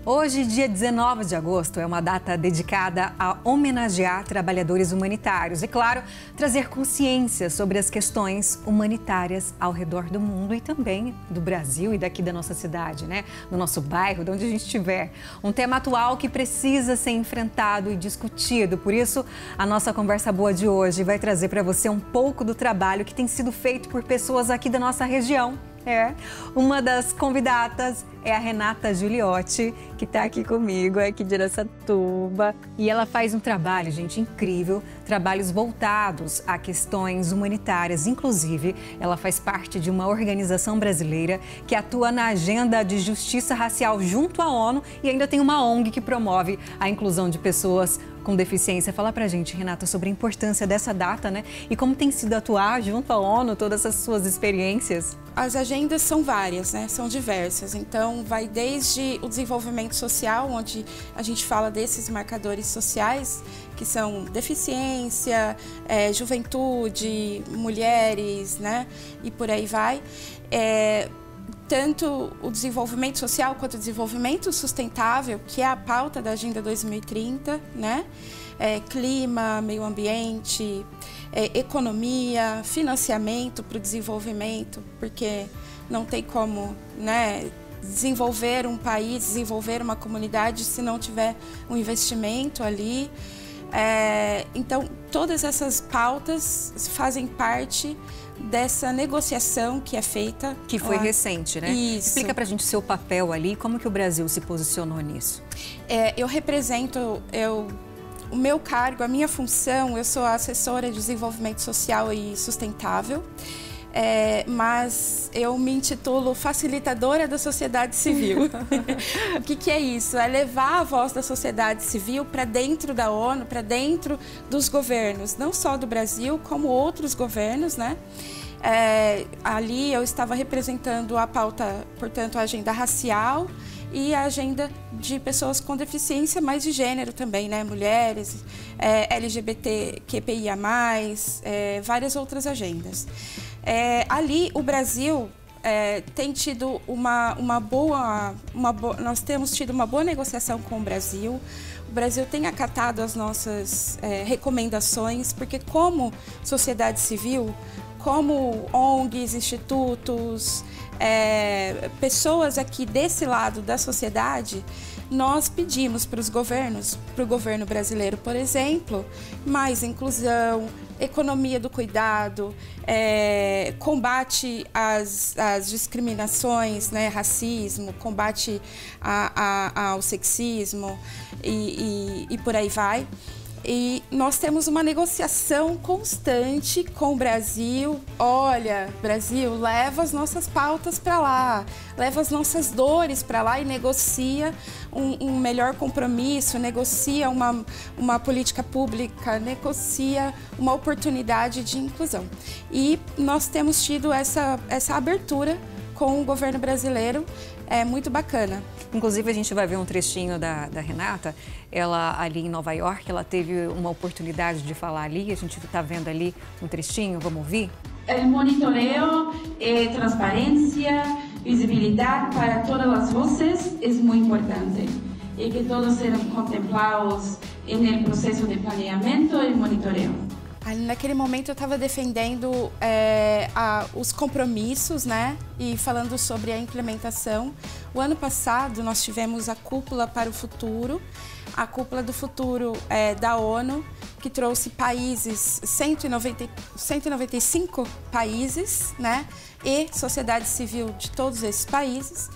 Hoje, dia 19 de agosto, é uma data dedicada a homenagear trabalhadores humanitários e, claro, trazer consciência sobre as questões humanitárias ao redor do mundo e também do Brasil e daqui da nossa cidade, né? No nosso bairro, de onde a gente estiver. Um tema atual que precisa ser enfrentado e discutido. Por isso, a nossa conversa boa de hoje vai trazer para você um pouco do trabalho que tem sido feito por pessoas aqui da nossa região. Uma das convidadas é a Renata Giuliotti, que está aqui comigo, é aqui de Araçatuba. E ela faz um trabalho, gente, incrível, trabalhos voltados a questões humanitárias. Inclusive, ela faz parte de uma organização brasileira que atua na agenda de justiça racial junto à ONU e ainda tem uma ONG que promove a inclusão de pessoas com deficiência. Fala pra gente, Renata, sobre a importância dessa data, né? E como tem sido atuar junto à ONU, todas essas suas experiências. As agendas são várias, né? São diversas. Então, vai desde o desenvolvimento social, onde a gente fala desses marcadores sociais, que são deficiência, juventude, mulheres, né? E por aí vai. Tanto o desenvolvimento social quanto o desenvolvimento sustentável, que é a pauta da Agenda 2030, né? Clima, meio ambiente, economia, financiamento para o desenvolvimento, porque não tem como, né, desenvolver um país, desenvolver uma comunidade se não tiver um investimento ali. Então, todas essas pautas fazem parte dessa negociação que é feita. Que foi recente, né? Isso. Explica pra gente o seu papel ali, como que o Brasil se posicionou nisso. Eu represento, o meu cargo, a minha função, eu sou assessora de desenvolvimento social e sustentável, mas eu me intitulo facilitadora da sociedade civil. O que é isso? É levar a voz da sociedade civil para dentro da ONU, para dentro dos governos, não só do Brasil, como outros governos, né? Ali eu estava representando a pauta, portanto, a agenda racial e a agenda de pessoas com deficiência, mas de gênero também, né? Mulheres, LGBTQIA+, várias outras agendas. Ali o Brasil tem tido nós temos tido uma boa negociação com o Brasil. O Brasil tem acatado as nossas recomendações, porque como sociedade civil, como ONGs, institutos, pessoas aqui desse lado da sociedade, nós pedimos para os governos, para o governo brasileiro, por exemplo, mais inclusão, economia do cuidado, combate às discriminações, né, racismo, combate ao sexismo e por aí vai. E nós temos uma negociação constante com o Brasil. Olha, Brasil, leva as nossas pautas para lá, leva as nossas dores para lá e negocia um melhor compromisso, negocia uma política pública, negocia uma oportunidade de inclusão. E nós temos tido essa abertura com o governo brasileiro, muito bacana. Inclusive, a gente vai ver um trechinho da Renata, ela ali em Nova York, ela teve uma oportunidade de falar ali, a gente está vendo ali um trechinho, vamos ouvir? O monitoreo, transparência, visibilidade para todas as vozes é muito importante e que todos sejam contemplados no processo de planeamento e monitoreo. Naquele momento eu estava defendendo os compromissos, né, e falando sobre a implementação. O ano passado nós tivemos a Cúpula para o Futuro, a Cúpula do Futuro da ONU, que trouxe países, 195 países, né, e sociedade civil de todos esses países,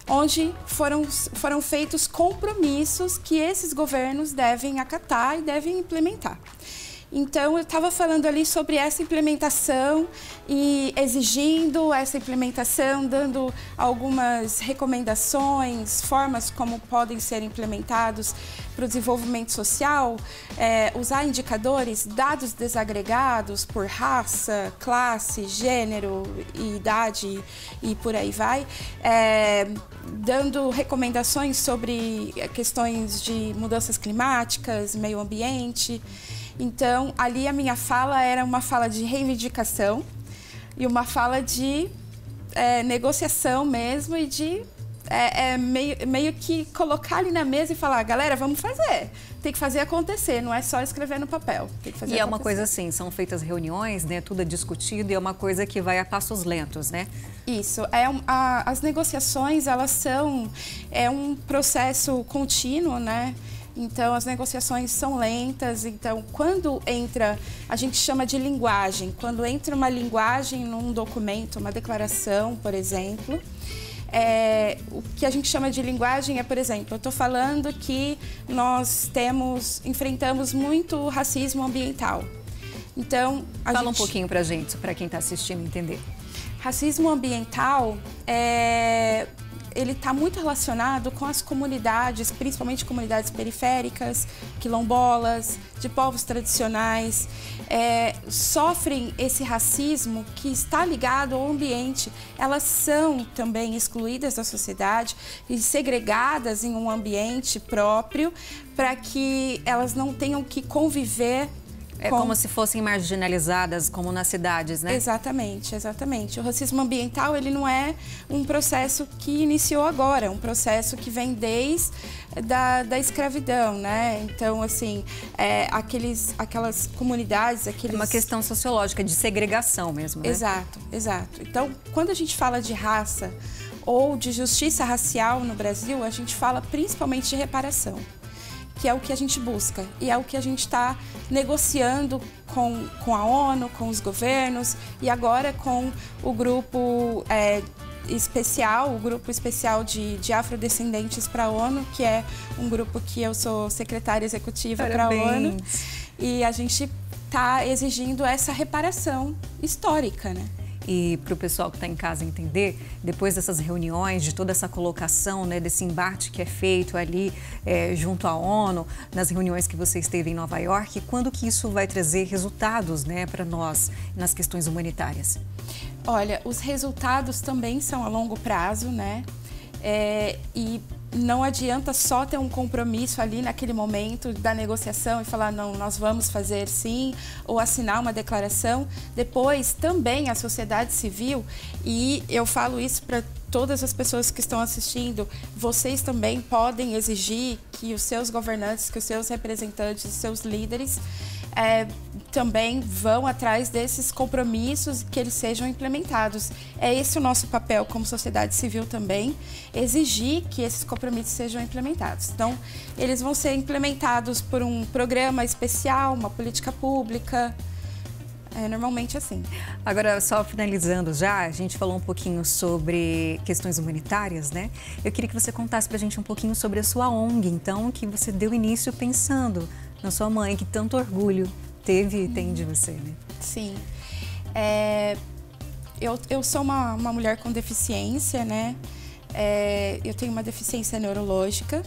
onde foram feitos compromissos que esses governos devem acatar e devem implementar. Então, eu estava falando ali sobre essa implementação e exigindo essa implementação, dando algumas recomendações, formas como podem ser implementados para o desenvolvimento social, usar indicadores, dados desagregados por raça, classe, gênero, idade e por aí vai, dando recomendações sobre questões de mudanças climáticas, meio ambiente. Então, ali a minha fala era uma fala de reivindicação e uma fala de negociação mesmo e de meio que colocar ali na mesa e falar, galera, vamos fazer. Tem que fazer acontecer, não é só escrever no papel. Tem que fazer e acontecer. É uma coisa assim, são feitas reuniões, né? Tudo é discutido e é uma coisa que vai a passos lentos, né? Isso. As negociações, elas são um processo contínuo, né? Então, as negociações são lentas. Então, quando entra, a gente chama de linguagem. Quando entra uma linguagem num documento, uma declaração, por exemplo, o que a gente chama de linguagem é, por exemplo, eu estou falando que nós enfrentamos muito racismo ambiental. Então, Fala um pouquinho pra gente, para quem está assistindo entender. Racismo ambiental ele está muito relacionado com as comunidades, principalmente comunidades periféricas, quilombolas, de povos tradicionais, sofrem esse racismo que está ligado ao ambiente. Elas são também excluídas da sociedade e segregadas em um ambiente próprio para que elas não tenham que conviver. Como se fossem marginalizadas, como nas cidades, né? Exatamente, exatamente. O racismo ambiental, ele não é um processo que iniciou agora, é um processo que vem desde da escravidão, né? Então, assim, aquelas comunidades, É uma questão sociológica, de segregação mesmo, né? Exato, exato. Então, quando a gente fala de raça ou de justiça racial no Brasil, a gente fala principalmente de reparação, que é o que a gente busca e é o que a gente está negociando com a ONU, com os governos e agora com o grupo especial, o grupo especial de afrodescendentes para a ONU, que é um grupo que eu sou secretária executiva para a ONU, e a gente está exigindo essa reparação histórica, né? E para o pessoal que está em casa entender, depois dessas reuniões, de toda essa colocação, né, desse embate que é feito ali junto à ONU, nas reuniões que você esteve em Nova York, quando que isso vai trazer resultados, né, para nós nas questões humanitárias? Olha, os resultados também são a longo prazo, né? E não adianta só ter um compromisso ali naquele momento da negociação e falar, não, nós vamos fazer sim, ou assinar uma declaração. Depois, também a sociedade civil, e eu falo isso para todas as pessoas que estão assistindo, vocês também podem exigir que os seus governantes, que os seus representantes, os seus líderes também vão atrás desses compromissos, que eles sejam implementados. É esse o nosso papel como sociedade civil também, exigir que esses compromissos sejam implementados. Então, eles vão ser implementados por um programa especial, uma política pública, normalmente assim. Agora, só finalizando já, a gente falou um pouquinho sobre questões humanitárias, né? Eu queria que você contasse pra gente um pouquinho sobre a sua ONG, então, que você deu início pensando na sua mãe, que tanto orgulho teve e tem de você, né? Sim. Eu sou uma mulher com deficiência, né? Eu tenho uma deficiência neurológica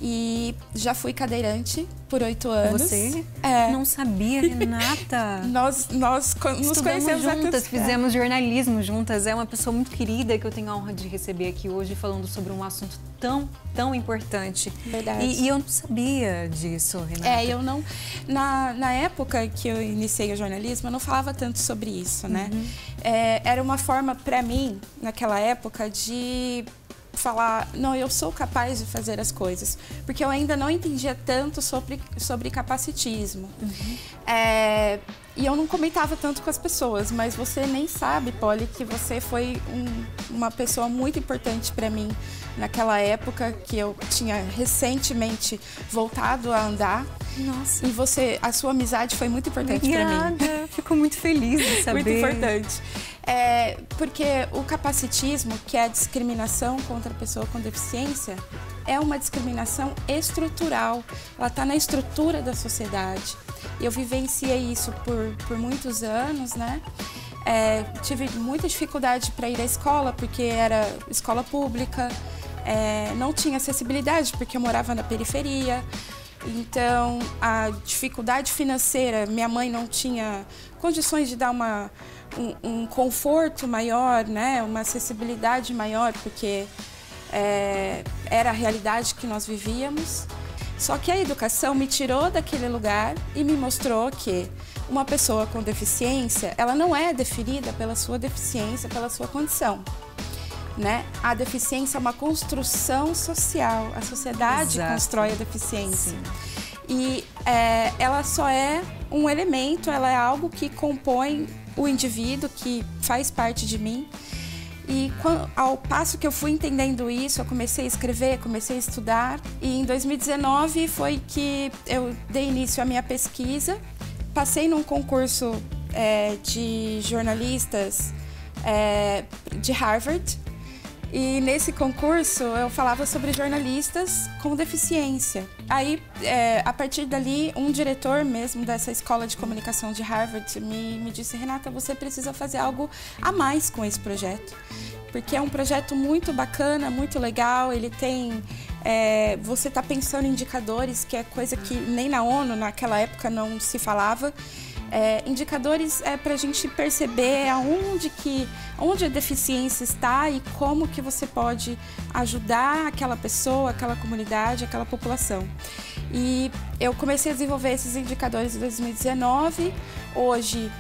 e já fui cadeirante por 8 anos. Você? Não sabia, Renata. Nós nos conhecemos juntas, fizemos jornalismo juntas. É uma pessoa muito querida que eu tenho a honra de receber aqui hoje, falando sobre um assunto tão importante. Verdade. E eu não sabia disso, Renata. Eu não... Na época que eu iniciei o jornalismo, eu não falava tanto sobre isso, né? Era uma forma, para mim, naquela época, de falar, não, eu sou capaz de fazer as coisas, porque eu ainda não entendia tanto sobre capacitismo. E eu não comentava tanto com as pessoas, mas você nem sabe, Polly, que você foi uma pessoa muito importante para mim naquela época, que eu tinha recentemente voltado a andar. Nossa. E a sua amizade foi muito importante para mim. Fico muito feliz de saber. Muito importante. Porque o capacitismo, que é a discriminação contra a pessoa com deficiência, é uma discriminação estrutural. Ela está na estrutura da sociedade. Eu vivenciei isso por muitos anos, né? Tive muita dificuldade para ir à escola, porque era escola pública. Não tinha acessibilidade, porque eu morava na periferia. Então, a dificuldade financeira, minha mãe não tinha condições de dar um conforto maior, né? Uma acessibilidade maior, porque era a realidade que nós vivíamos. Só que a educação me tirou daquele lugar e me mostrou que uma pessoa com deficiência, ela não é definida pela sua deficiência, pela sua condição. né? A deficiência é uma construção social, a sociedade Exato. constrói a deficiência. Sim. E ela só é um elemento, ela é algo que compõe o indivíduo, que faz parte de mim. E ao passo que eu fui entendendo isso, eu comecei a escrever, comecei a estudar. E em 2019 foi que eu dei início à minha pesquisa. Passei num concurso de jornalistas de Harvard. E nesse concurso eu falava sobre jornalistas com deficiência. Aí, a partir dali, um diretor mesmo dessa escola de comunicação de Harvard me disse: Renata, você precisa fazer algo a mais com esse projeto. Porque é um projeto muito bacana, muito legal, ele tem... você está pensando em indicadores, que é coisa que nem na ONU, naquela época, não se falava. Indicadores para a gente perceber onde a deficiência está e como que você pode ajudar aquela pessoa, aquela comunidade, aquela população. E eu comecei a desenvolver esses indicadores em 2019. Hoje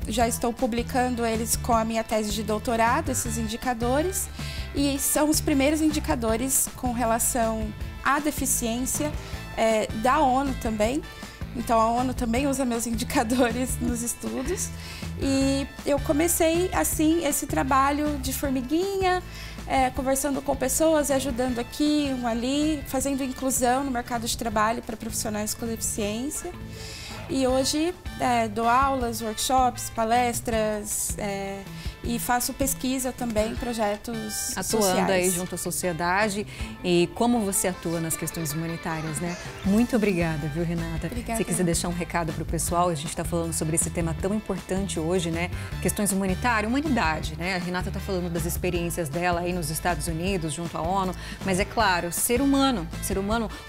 já estou publicando eles com a minha tese de doutorado, esses indicadores, e são os primeiros indicadores com relação à deficiência da ONU também. Então, a ONU também usa meus indicadores nos estudos. E eu comecei, assim, esse trabalho de formiguinha, conversando com pessoas, ajudando aqui, um ali, fazendo inclusão no mercado de trabalho para profissionais com deficiência. E hoje dou aulas, workshops, palestras e faço pesquisa também, projetos atuando sociais. aí junto à sociedade. E como você atua nas questões humanitárias, né? Muito obrigada, viu, Renata? Obrigada. Se quiser deixar um recado para o pessoal, a gente está falando sobre esse tema tão importante hoje, né? Questões humanitárias, humanidade, né? A Renata está falando das experiências dela aí nos Estados Unidos, junto à ONU, mas é claro, ser humano,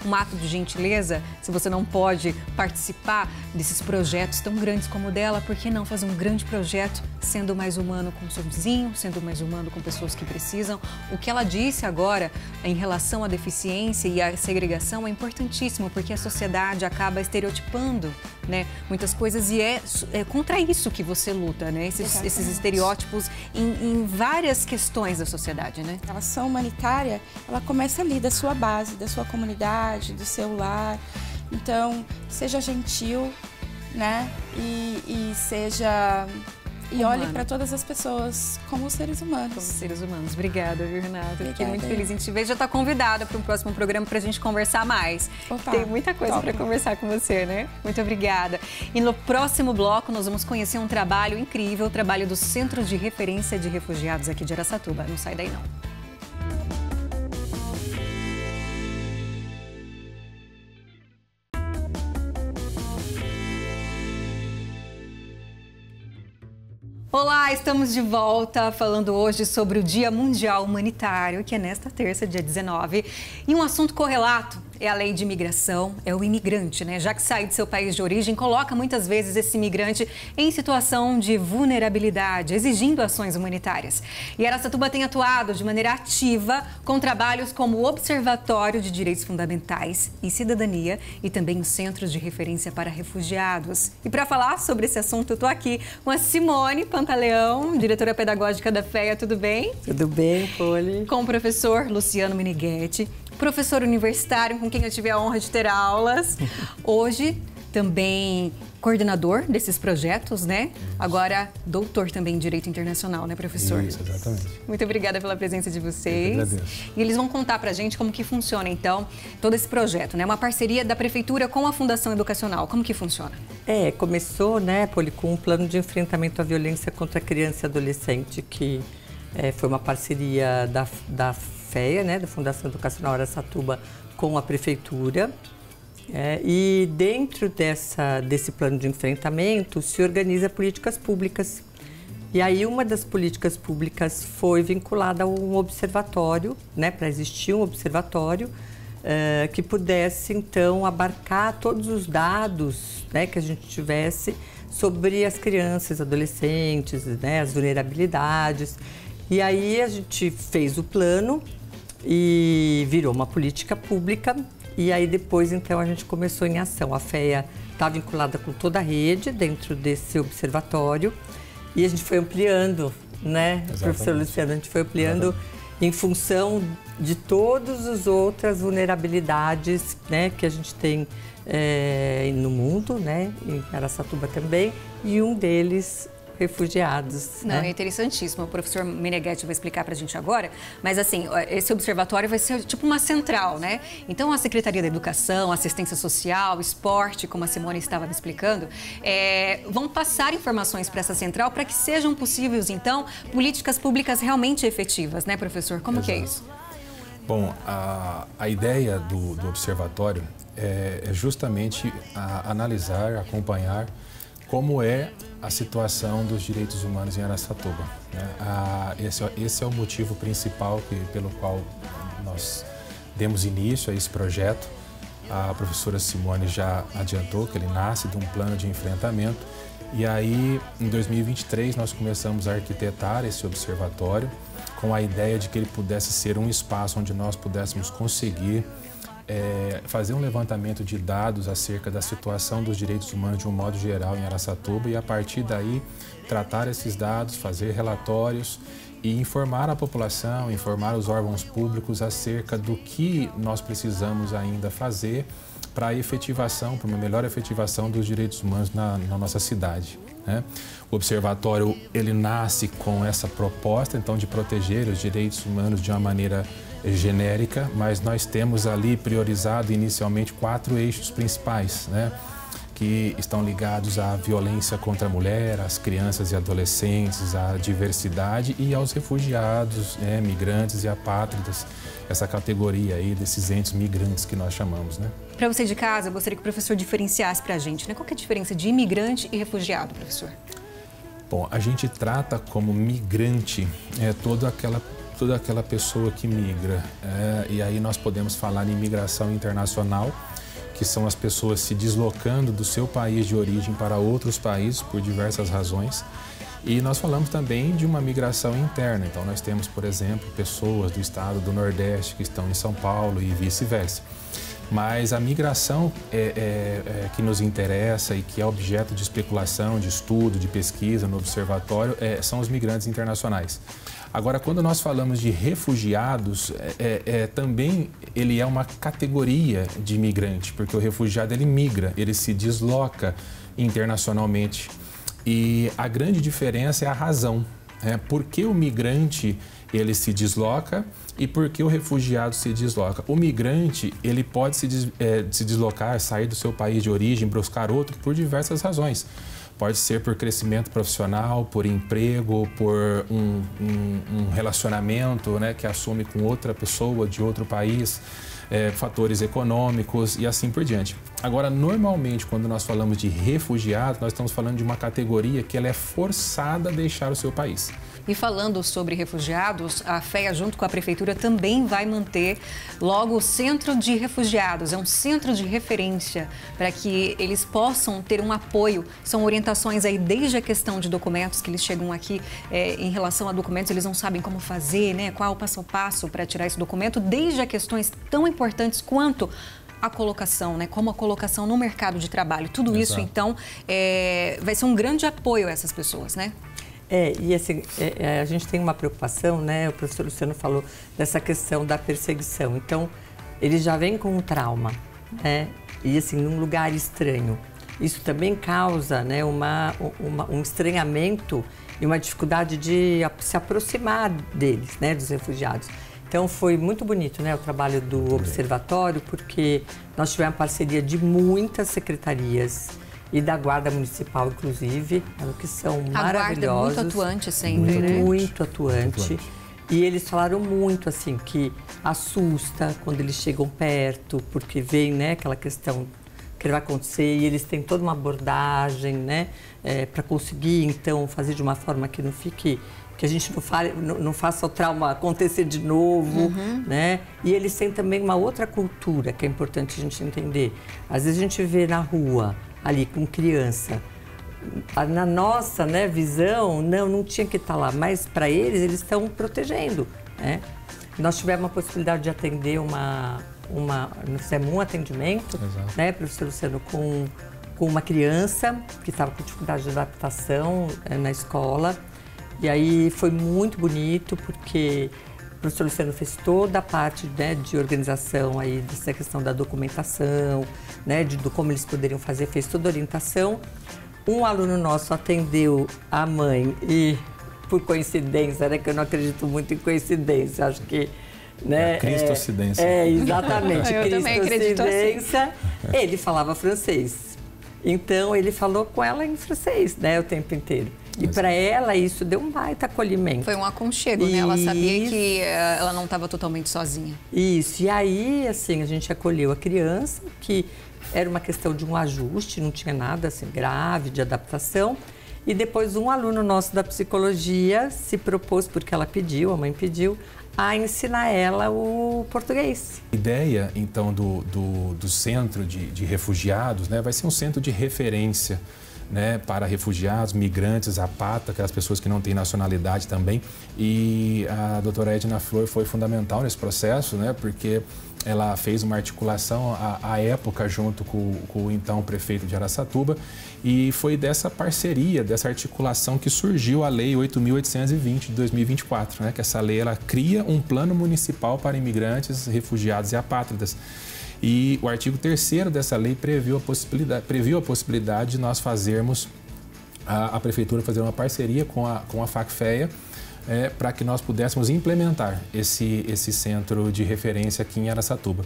um ato de gentileza. Se você não pode participar desses projetos tão grandes como o dela, por que não fazer um grande projeto sendo mais humano com o seu vizinho, sendo mais humano com pessoas que precisam? O que ela disse agora em relação à deficiência e à segregação é importantíssimo, porque a sociedade acaba estereotipando, né, muitas coisas, e é contra isso que você luta, né? Esses estereótipos em várias questões da sociedade, né? A ação humanitária, ela começa ali, da sua base, da sua comunidade, do seu lar. Então, seja gentil, né? E olhe para todas as pessoas como seres humanos. Como seres humanos. Obrigada, viu, Renata? Obrigada. Fiquei muito feliz em te ver. Já está convidada para um próximo programa para a gente conversar mais. Opa, tem muita coisa para conversar com você, né? Muito obrigada. E no próximo bloco nós vamos conhecer um trabalho incrível, o trabalho do Centro de Referência de Refugiados aqui de Araçatuba. Não sai daí, não. Olá, estamos de volta falando hoje sobre o Dia Mundial Humanitário, que é nesta terça, dia 19. E um assunto correlato é a lei de imigração, é o imigrante, né? Já que sai de seu país de origem, coloca muitas vezes esse imigrante em situação de vulnerabilidade, exigindo ações humanitárias. E Araçatuba tem atuado de maneira ativa com trabalhos como o Observatório de Direitos Fundamentais e Cidadania e também os Centros de Referência para Refugiados. E para falar sobre esse assunto, eu estou aqui com a Simone Pantaleão, diretora pedagógica da FEA. Tudo bem? Tudo bem, Poli. Com o professor Luciano Meneghetti, professor universitário com quem eu tive a honra de ter aulas. Hoje também coordenador desses projetos, né? Agora doutor também em Direito Internacional, né, professor? Isso, exatamente. Muito obrigada pela presença de vocês. Eu agradeço. E eles vão contar pra gente como que funciona, então, todo esse projeto, né? Uma parceria da Prefeitura com a Fundação Educacional. Como que funciona? Começou, né, Poli, com um plano de enfrentamento à violência contra a criança e adolescente, que foi uma parceria da FEA, né, da Fundação Educacional Araçatuba, com a Prefeitura. E dentro desse plano de enfrentamento se organiza políticas públicas. E aí uma das políticas públicas foi vinculada a um observatório, né, para existir um observatório que pudesse então abarcar todos os dados, né, que a gente tivesse sobre as crianças, adolescentes, né, as vulnerabilidades. E aí a gente fez o plano e virou uma política pública. E aí depois, então, a gente começou em ação. A FEA está vinculada com toda a rede dentro desse observatório e a gente foi ampliando né, Exatamente. professor Luciano? A gente foi ampliando em função de todas as outras vulnerabilidades, né, que a gente tem no mundo, né, em Araçatuba também, e um deles refugiados. Não, né? é interessantíssimo. O professor Meneghetti vai explicar para a gente agora, mas assim, esse observatório vai ser tipo uma central, né? Então, a Secretaria da Educação, Assistência Social, Esporte, como a Simone estava me explicando, vão passar informações para essa central para que sejam possíveis, então, políticas públicas realmente efetivas, né, professor? Como que é isso? Bom, a ideia do observatório é justamente analisar, acompanhar como é a situação dos direitos humanos em Araçatuba, né? Esse é o motivo principal pelo qual nós demos início a esse projeto. A professora Simone já adiantou que ele nasce de um plano de enfrentamento e aí, em 2023, nós começamos a arquitetar esse observatório com a ideia de que ele pudesse ser um espaço onde nós pudéssemos conseguir fazer um levantamento de dados acerca da situação dos direitos humanos de um modo geral em Araçatuba e, a partir daí, tratar esses dados, fazer relatórios e informar a população, informar os órgãos públicos acerca do que nós precisamos ainda fazer para a efetivação, para uma melhor efetivação dos direitos humanos na nossa cidade, né? O observatório, ele nasce com essa proposta, então, de proteger os direitos humanos de uma maneira genérica, mas nós temos ali priorizado inicialmente 4 eixos principais, né, que estão ligados à violência contra a mulher, às crianças e adolescentes, à diversidade e aos refugiados, migrantes e apátridas, essa categoria aí desses entes migrantes que nós chamamos, né? Para você de casa, eu gostaria que o professor diferenciasse para a gente, né? Qual que é a diferença de imigrante e refugiado, professor? Bom, a gente trata como migrante toda aquela pessoa que migra. E aí nós podemos falar em migração internacional, que são as pessoas se deslocando do seu país de origem para outros países por diversas razões. E nós falamos também de uma migração interna. Então nós temos, por exemplo, pessoas do estado do Nordeste que estão em São Paulo e vice-versa. Mas a migração que nos interessa e que é objeto de especulação, de estudo, de pesquisa no observatório, são os migrantes internacionais. Agora, quando nós falamos de refugiados, também ele é uma categoria de imigrante, porque o refugiado ele migra, ele se desloca internacionalmente. E a grande diferença é a razão. Por que o migrante ele se desloca e por que o refugiado se desloca? O migrante ele pode se deslocar, sair do seu país de origem, buscar outro por diversas razões. Pode ser por crescimento profissional, por emprego, por um relacionamento, né, que assume com outra pessoa de outro país, fatores econômicos e assim por diante. Agora, normalmente, quando nós falamos de refugiados, nós estamos falando de uma categoria que ela é forçada a deixar o seu país. E falando sobre refugiados, a FEA, junto com a Prefeitura, também vai manter logo o Centro de Refugiados. É um centro de referência para que eles possam ter um apoio. São orientações aí desde a questão de documentos, que eles chegam aqui em relação a documentos, eles não sabem como fazer, né? Qual é o passo a passo para tirar esse documento, desde a questões tão importantes quanto a colocação, né? Como a colocação no mercado de trabalho. Tudo isso, então, vai ser um grande apoio a essas pessoas, né? E assim, a gente tem uma preocupação, né? O professor Luciano falou dessa questão da perseguição. Então, ele já vem com um trauma, né? E assim, num lugar estranho. Isso também causa, né, um estranhamento e uma dificuldade de se aproximar deles, né, dos refugiados. Então, foi muito bonito, né, o trabalho do observatório, porque nós tivemos a parceria de muitas secretarias e da Guarda Municipal, inclusive, que são maravilhosos. A Guarda é muito atuante sempre, né? Muito atuante. E eles falaram muito, assim, que assusta quando eles chegam perto, porque vem, né, aquela questão que vai acontecer e eles têm toda uma abordagem, né, para conseguir, então, fazer de uma forma que não fique... que a gente não faça o trauma acontecer de novo, né? E eles têm também uma outra cultura que é importante a gente entender. Às vezes a gente vê na rua, ali com criança, na nossa, né, visão, não tinha que estar lá, mas para eles estão protegendo, né? Nós tivemos a possibilidade de atender nós fizemos um atendimento, né, professor Luciano, com uma criança que estava com dificuldade de adaptação na escola. E aí foi muito bonito, porque o professor Luciano fez toda a parte, né, de organização aí dessa questão da documentação, né, do como eles poderiam fazer, fez toda a orientação. Um aluno nosso atendeu a mãe e, por coincidência, né, que eu não acredito muito em coincidência, acho que... Né, Cristocidência. Exatamente, Eu também acredito assim. Ele falava francês, então ele falou com ela em francês, né, o tempo inteiro. E para ela isso deu um baita acolhimento. Foi um aconchego, né? Ela sabia que ela não estava totalmente sozinha. Isso, e aí, assim, a gente acolheu a criança, que era uma questão de um ajuste, não tinha nada assim grave, de adaptação. E depois um aluno nosso da psicologia se propôs, porque ela pediu, a mãe pediu, a ensinar ela o português. A ideia, então, do centro de refugiados, né, vai ser um centro de referência, né, para refugiados, migrantes, apátridas, aquelas pessoas que não têm nacionalidade também. E a doutora Edna Flor foi fundamental nesse processo, né, porque ela fez uma articulação à época junto com o então prefeito de Araçatuba, e foi dessa parceria, dessa articulação que surgiu a Lei 8.820 de 2024, né, que essa lei ela cria um plano municipal para imigrantes, refugiados e apátridas. E o artigo 3º dessa lei previu a possibilidade de nós fazermos, a prefeitura fazer uma parceria com a FACFEA, para que nós pudéssemos implementar esse centro de referência aqui em Araçatuba.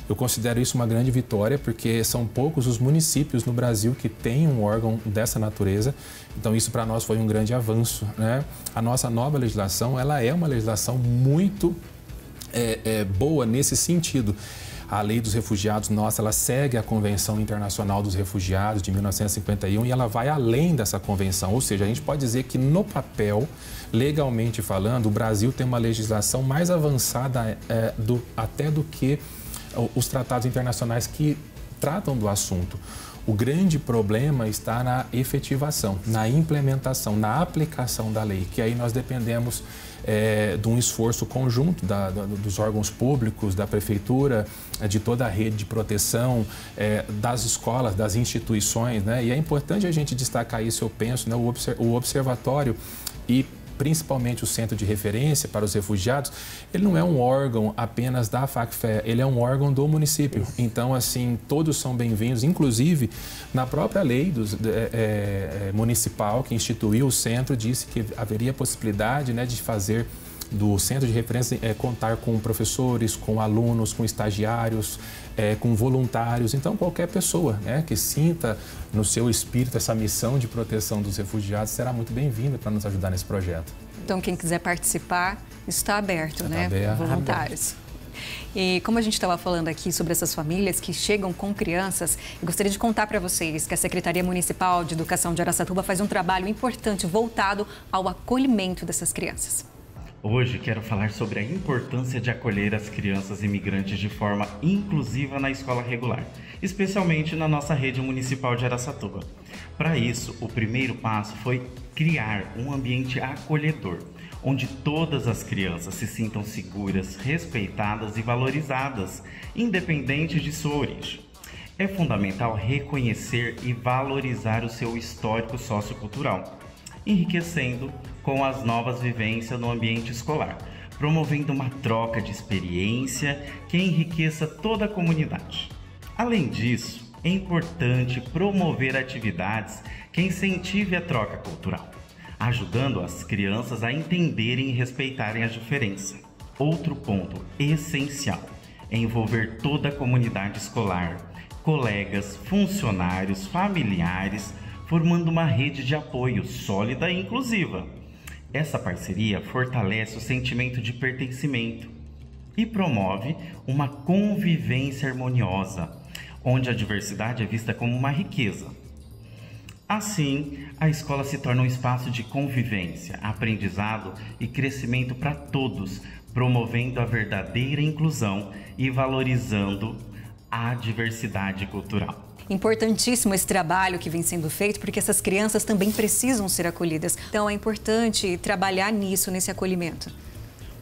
Eu considero isso uma grande vitória, porque são poucos os municípios no Brasil que têm um órgão dessa natureza. Então isso para nós foi um grande avanço, né? A nossa nova legislação, ela é uma legislação muito boa nesse sentido. A Lei dos Refugiados, nossa, ela segue a Convenção Internacional dos Refugiados de 1951 e ela vai além dessa convenção. Ou seja, a gente pode dizer que no papel, legalmente falando, o Brasil tem uma legislação mais avançada até do que os tratados internacionais que tratam do assunto. O grande problema está na efetivação, na implementação, na aplicação da lei, que aí nós dependemos de um esforço conjunto dos órgãos públicos, da prefeitura, de toda a rede de proteção, das escolas, das instituições, né? E é importante a gente destacar isso, eu penso, né? O observatório e principalmente o centro de referência para os refugiados, ele não é um órgão apenas da FACFEA, ele é um órgão do município. Então, assim, todos são bem-vindos, inclusive na própria lei municipal que instituiu o centro, disse que haveria possibilidade, né, de fazer do centro de referência contar com professores, com alunos, com estagiários, com voluntários. Então, qualquer pessoa, né, que sinta no seu espírito essa missão de proteção dos refugiados será muito bem-vinda para nos ajudar nesse projeto. Então, quem quiser participar, está aberto, né? Aberto. Voluntários. E como a gente estava falando aqui sobre essas famílias que chegam com crianças, eu gostaria de contar para vocês que a Secretaria Municipal de Educação de Araçatuba faz um trabalho importante voltado ao acolhimento dessas crianças. Hoje quero falar sobre a importância de acolher as crianças imigrantes de forma inclusiva na escola regular, especialmente na nossa rede municipal de Araçatuba. Para isso, o primeiro passo foi criar um ambiente acolhedor, onde todas as crianças se sintam seguras, respeitadas e valorizadas, independente de sua origem. É fundamental reconhecer e valorizar o seu histórico sociocultural, enriquecendo com as novas vivências no ambiente escolar, promovendo uma troca de experiência que enriqueça toda a comunidade. Além disso, é importante promover atividades que incentive a troca cultural, ajudando as crianças a entenderem e respeitarem a diferença. Outro ponto essencial é envolver toda a comunidade escolar, colegas, funcionários, familiares, formando uma rede de apoio sólida e inclusiva. Essa parceria fortalece o sentimento de pertencimento e promove uma convivência harmoniosa, onde a diversidade é vista como uma riqueza. Assim, a escola se torna um espaço de convivência, aprendizado e crescimento para todos, promovendo a verdadeira inclusão e valorizando a diversidade cultural. Importantíssimo esse trabalho que vem sendo feito, porque essas crianças também precisam ser acolhidas. Então, é importante trabalhar nisso, nesse acolhimento.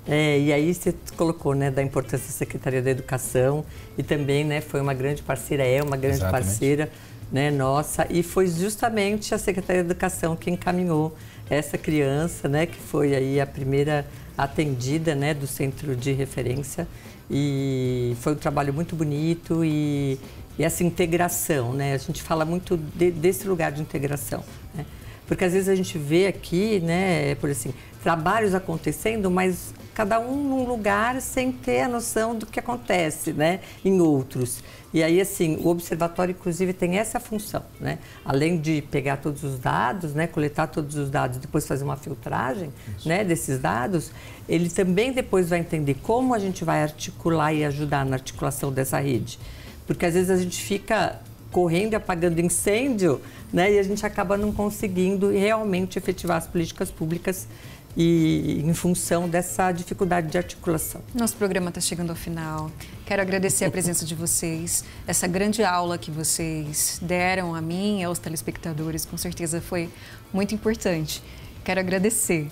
E aí você colocou, né, da importância da Secretaria da Educação e também, né, foi uma grande parceira, uma grande Exatamente. Parceira né, nossa, e foi justamente a Secretaria de Educação que encaminhou essa criança, né, que foi aí a primeira atendida, né, do centro de referência, e foi um trabalho muito bonito e essa integração, né, a gente fala muito desse lugar de integração, né, porque às vezes a gente vê aqui, né, por assim, trabalhos acontecendo, mas cada um num lugar sem ter a noção do que acontece, né, em outros. E aí, assim, o observatório, inclusive, tem essa função, né? Além de pegar todos os dados, né, coletar todos os dados, depois fazer uma filtragem, né, desses dados, ele também depois vai entender como a gente vai articular e ajudar na articulação dessa rede. Porque às vezes a gente fica correndo e apagando incêndio, né, e a gente acaba não conseguindo realmente efetivar as políticas públicas e em função dessa dificuldade de articulação. Nosso programa está chegando ao final. Quero agradecer a presença de vocês, essa grande aula que vocês deram a mim e aos telespectadores, com certeza foi muito importante. Quero agradecer.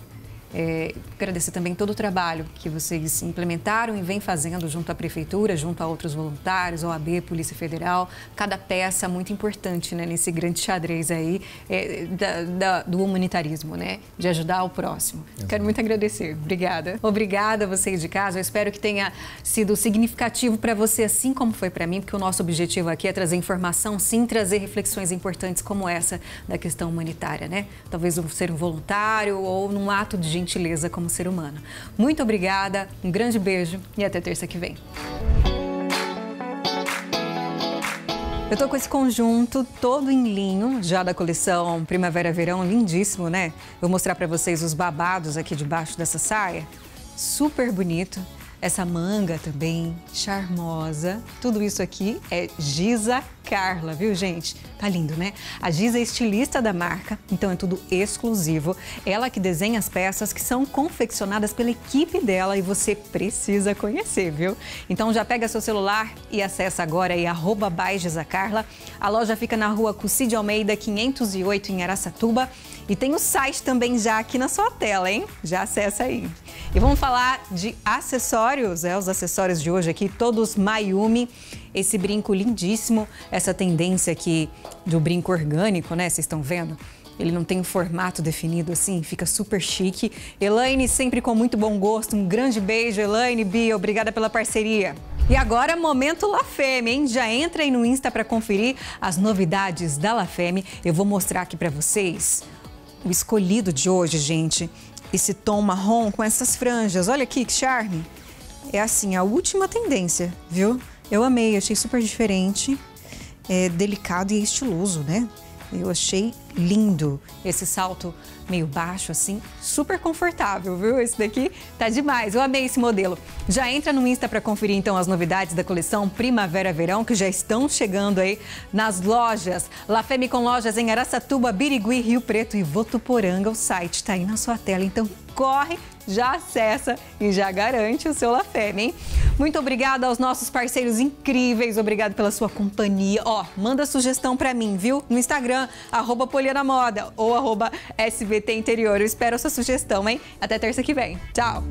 Agradecer também todo o trabalho que vocês implementaram e vêm fazendo junto à Prefeitura, junto a outros voluntários, OAB, Polícia Federal. Cada peça muito importante, né, nesse grande xadrez aí do humanitarismo, né, de ajudar o próximo. Exato. Quero muito agradecer. Obrigada. Obrigada a vocês de casa. Eu espero que tenha sido significativo para você, assim como foi para mim, porque o nosso objetivo aqui é trazer informação, sim, trazer reflexões importantes como essa da questão humanitária, né? Talvez ser um voluntário ou num ato de gentileza como ser humano. Muito obrigada, um grande beijo e até terça que vem. Eu tô com esse conjunto todo em linho, já da coleção Primavera-Verão, lindíssimo, né? Vou mostrar para vocês os babados aqui debaixo dessa saia. Super bonito. Essa manga também, charmosa. Tudo isso aqui é Giza Carla, viu, gente? Tá lindo, né? A Giza é estilista da marca, então é tudo exclusivo. Ela que desenha as peças que são confeccionadas pela equipe dela e você precisa conhecer, viu? Então já pega seu celular e acessa agora aí @bygizacarla. A loja fica na rua Cucide Almeida, 508, em Araçatuba. E tem o site também já aqui na sua tela, hein? Já acessa aí. E vamos falar de acessórios, os acessórios de hoje aqui, todos Mayumi. Esse brinco lindíssimo, essa tendência aqui do brinco orgânico, né? Vocês estão vendo? Ele não tem um formato definido assim, fica super chique. Elaine, sempre com muito bom gosto. Um grande beijo, Elaine, Bia, obrigada pela parceria. E agora, momento Lafemme, hein? Já entra aí no Insta para conferir as novidades da Lafemme. Eu vou mostrar aqui para vocês o escolhido de hoje, gente. Esse tom marrom com essas franjas. Olha aqui que charme. É assim, a última tendência, viu? Eu amei, achei super diferente, delicado e estiloso, né? Eu achei lindo esse salto meio baixo, assim, super confortável, viu? Esse daqui tá demais, eu amei esse modelo. Já entra no Insta para conferir, então, as novidades da coleção Primavera-Verão, que já estão chegando aí nas lojas. Lafemme com lojas em Araçatuba, Birigui, Rio Preto e Votuporanga. O site tá aí na sua tela, então corre, já acessa e já garante o seu Lafemme, hein? Muito obrigada aos nossos parceiros incríveis, obrigado pela sua companhia. Ó, manda sugestão pra mim, viu? No Instagram, @PolianaModa ou @SBT Interior. Eu espero a sua sugestão, hein? Até terça que vem. Tchau!